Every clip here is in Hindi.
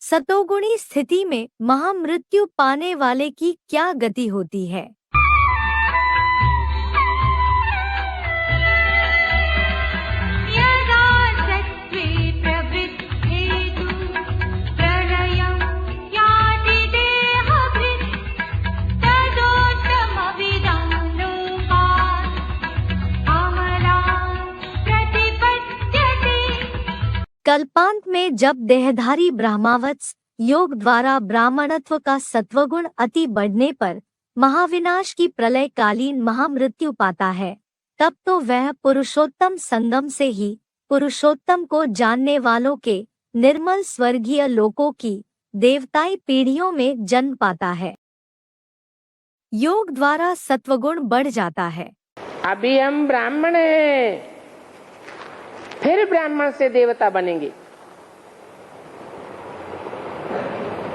सतोगुणी स्थिति में महामृत्यु पाने वाले की क्या गति होती है? यदा सत्त्वे प्रवृद्धेषु प्रलयं याति देहभृत् तदोत्तमविदं लोकान् अमलान् प्रतिपद्यते। कल्पांत में जब देहधारी ब्रह्मावत्स योग द्वारा ब्राह्मणत्व का सत्वगुण अति बढ़ने पर महाविनाश की प्रलयकालीन महामृत्यु पाता है, तब तो वह पुरुषोत्तम संगम से ही पुरुषोत्तम को जानने वालों के निर्मल स्वर्गीय लोकों की देवताई पीढ़ियों में जन्म पाता है। योग द्वारा सत्वगुण बढ़ जाता है। अभी हम ब्राह्मण हैं, फिर ब्राह्मण से देवता बनेंगे।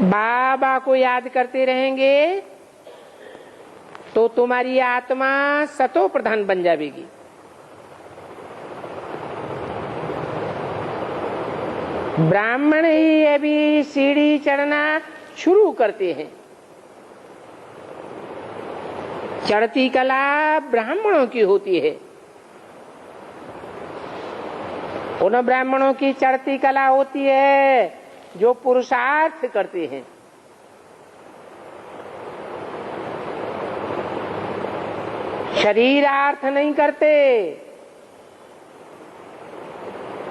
बाबा को याद करते रहेंगे तो तुम्हारी आत्मा सतो प्रधान बन जाएगी। ब्राह्मण ही अभी सीढ़ी चढ़ना शुरू करते हैं। चढ़ती कला ब्राह्मणों की होती है। उन ब्राह्मणों की चढ़ती कला होती है जो पुरुषार्थ करते हैं। शरीरार्थ नहीं करते।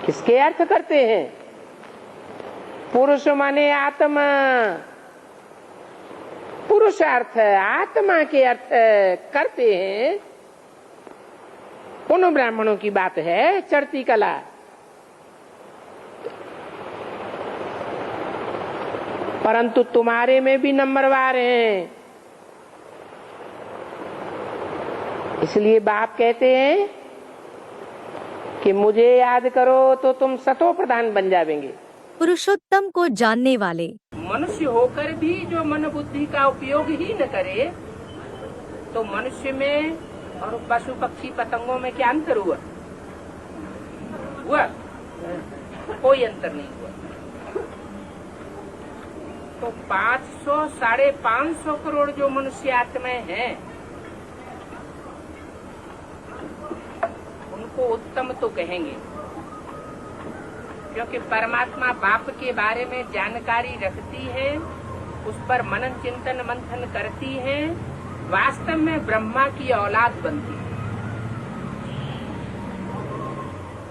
किसके अर्थ करते हैं? पुरुष माने आत्मा, पुरुषार्थ आत्मा के अर्थ करते हैं। उन ब्राह्मणों की बात है चढ़ती कला। परंतु तुम्हारे में भी नंबरवार हैं। इसलिए बाप कहते हैं कि मुझे याद करो तो तुम सतो प्रधान बन जाएंगे। पुरुषोत्तम को जानने वाले मनुष्य होकर भी जो मन बुद्धि का उपयोग ही न करे, तो मनुष्य में और पशु पक्षी पतंगों में क्या अंतर हुआ? कोई अंतर नहीं हुआ। तो 500 550 करोड़ जो मनुष्य आत्माएं हैं, उनको उत्तम तो कहेंगे, क्योंकि परमात्मा बाप के बारे में जानकारी रखती है, उस पर मनन चिंतन मंथन करती है, वास्तव में ब्रह्मा की औलाद बनती है।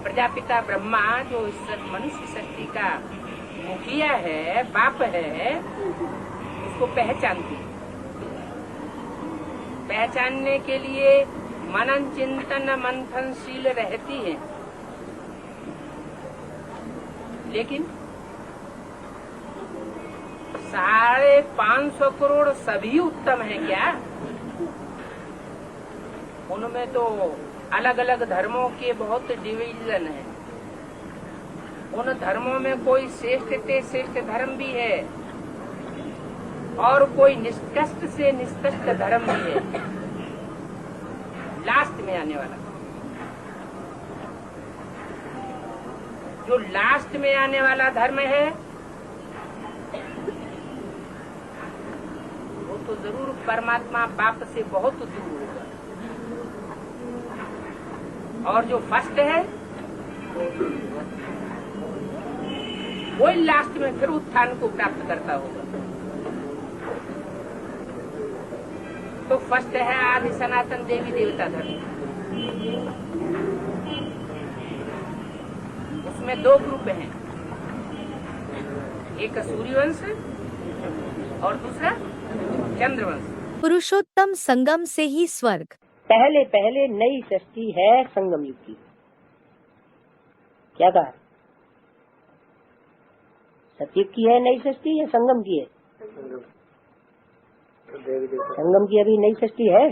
प्रजापिता ब्रह्मा जो इस मनुष्य शक्ति का मुखिया है, बाप है, उसको पहचानती है। पहचानने के लिए मनन चिंतन मंथनशील रहती है। लेकिन 550 करोड़ सभी उत्तम हैं क्या? उनमें तो अलग अलग धर्मों के बहुत डिवीजन है। उन धर्मों में कोई श्रेष्ठ धर्म भी है और कोई निष्कष्ट से निष्कष्ट धर्म भी है। लास्ट में आने वाला, जो लास्ट में आने वाला धर्म है, वो तो जरूर परमात्मा बाप से बहुत दूर होगा। और जो फर्स्ट है, वही लास्ट में फिर उत्थान को प्राप्त करता होगा। तो फर्स्ट है आदि सनातन देवी देवता धर्म। उसमें 2 ग्रुप हैं, एक सूर्यवंश और दूसरा चंद्रवंश। पुरुषोत्तम संगम से ही स्वर्ग। पहले पहले नई सृष्टि है संगम युग की। क्या कहा? सतयुग की है नई सृष्टि या संगम की है? संगम की अभी नई सृष्टि है।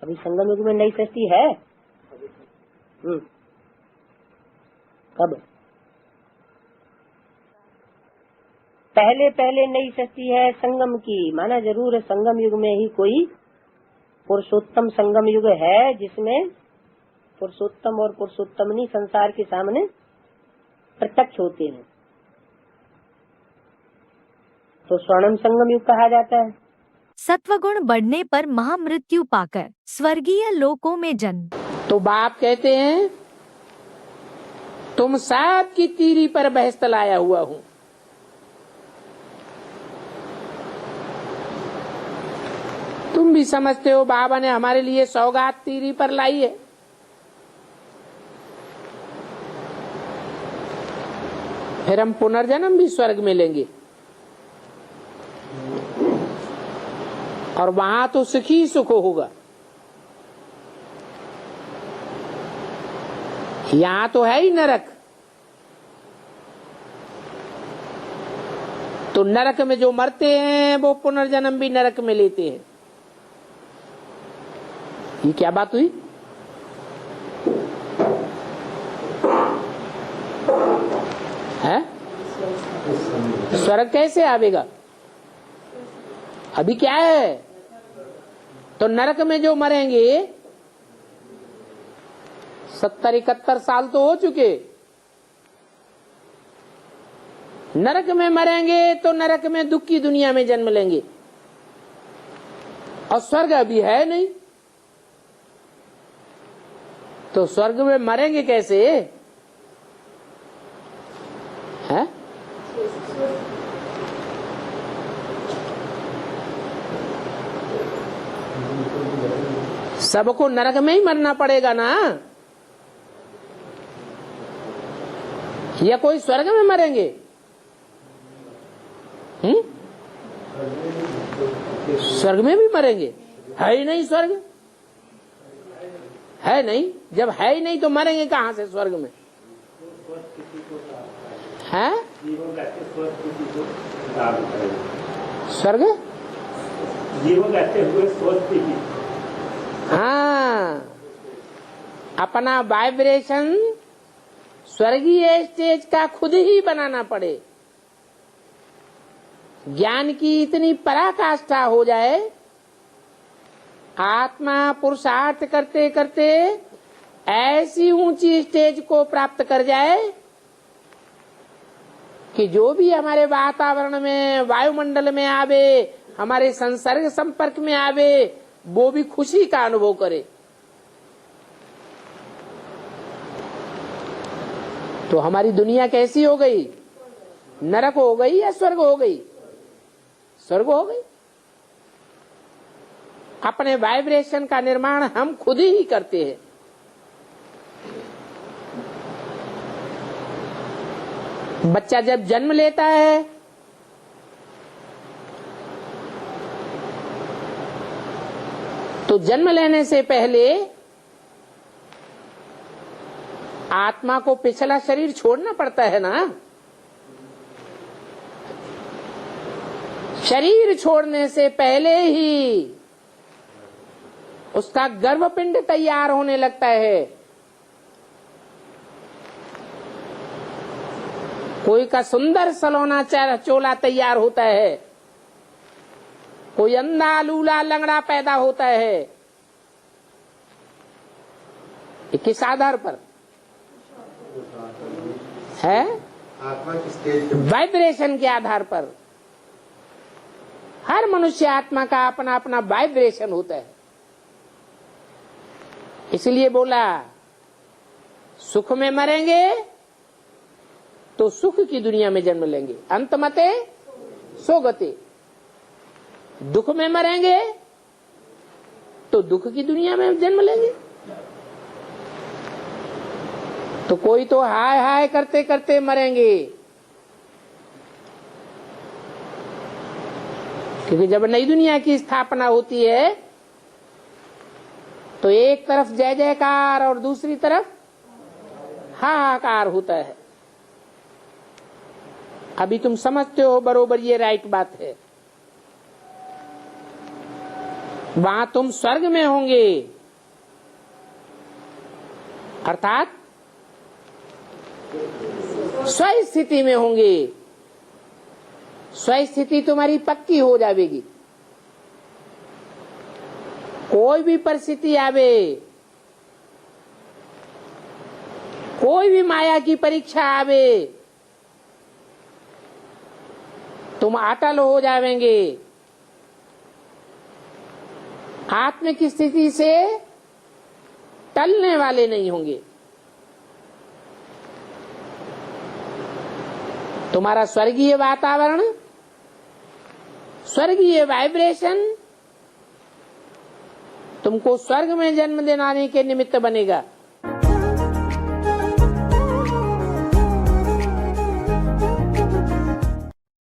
अभी संगम युग में नई सृष्टि है। कब? पहले पहले नई सृष्टि है संगम की, माना जरूर संगम युग में ही कोई पुरुषोत्तम संगम युग है, जिसमें पुरुषोत्तम और पुरुषोत्तमनी संसार के सामने प्रत्यक्ष होते हैं, तो स्वर्णम संगम युग कहा जाता है। सत्वगुण बढ़ने पर महामृत्यु पाकर स्वर्गीय लोकों में जन्म। तो बाप कहते हैं तुम सात की तीरी पर बहस लाया हुआ हूं। तुम भी समझते हो बाबा ने हमारे लिए सौगात तीरी पर लाई है। फिर हम पुनर्जन्म भी स्वर्ग में लेंगे और वहां तो सुख ही सुख होगा। यहां तो है ही नरक। तो नरक में जो मरते हैं वो पुनर्जन्म भी नरक में लेते हैं। ये क्या बात हुई? है स्वर्ग कैसे आवेगा? अभी क्या है? तो नरक में जो मरेंगे 70-71 साल तो हो चुके। नरक में मरेंगे तो नरक में दुख की दुनिया में जन्म लेंगे और स्वर्ग अभी है नहीं। तो स्वर्ग में मरेंगे कैसे? है सबको नरक में ही मरना पड़ेगा ना, या कोई स्वर्ग में मरेंगे? स्वर्ग में भी मरेंगे? है ही नहीं स्वर्ग, है नहीं। जब है ही नहीं तो मरेंगे कहां से स्वर्ग में? है स्वर्ग? हाँ, अपना वाइब्रेशन स्वर्गीय स्टेज का खुद ही बनाना पड़े। ज्ञान की इतनी पराकाष्ठा हो जाए, आत्मा पुरुषार्थ करते करते ऐसी ऊंची स्टेज को प्राप्त कर जाए कि जो भी हमारे वातावरण में, वायुमंडल में आवे, हमारे संसर्ग संपर्क में आवे, वो भी खुशी का अनुभव करे। तो हमारी दुनिया कैसी हो गई? नरक हो गई या स्वर्ग हो गई? स्वर्ग हो गई। अपने वाइब्रेशन का निर्माण हम खुद ही करते हैं। बच्चा जब जन्म लेता है तो जन्म लेने से पहले आत्मा को पिछला शरीर छोड़ना पड़ता है ना। शरीर छोड़ने से पहले ही उसका गर्भपिंड तैयार होने लगता है। कोई का सुंदर सलोना चोला तैयार होता है, कोई अंधा लूला लंगड़ा पैदा होता है। ये किस आधार पर है? आत्मा की स्टेज वाइब्रेशन के आधार पर। हर मनुष्य आत्मा का अपना अपना वाइब्रेशन होता है। इसलिए बोला सुख में मरेंगे तो सुख की दुनिया में जन्म लेंगे, अंतमते सोगते। दुख में मरेंगे तो दुख की दुनिया में जन्म लेंगे। तो कोई तो हाय हाय करते करते मरेंगे, क्योंकि जब नई दुनिया की स्थापना होती है तो एक तरफ जय जयकार और दूसरी तरफ हाहाकार होता है। अभी तुम समझते हो बरोबर, ये राइट बात है। वहां तुम स्वर्ग में होंगे, अर्थात स्वस्थिति में होंगे। स्वस्थिति तुम्हारी पक्की हो जाएगी। कोई भी परिस्थिति आवे, कोई भी माया की परीक्षा आवे, तुम अटल हो जाएंगे। आत्म की स्थिति से टलने वाले नहीं होंगे। तुम्हारा स्वर्गीय वातावरण, स्वर्गीय वाइब्रेशन तुमको स्वर्ग में जन्म देने के निमित्त बनेगा।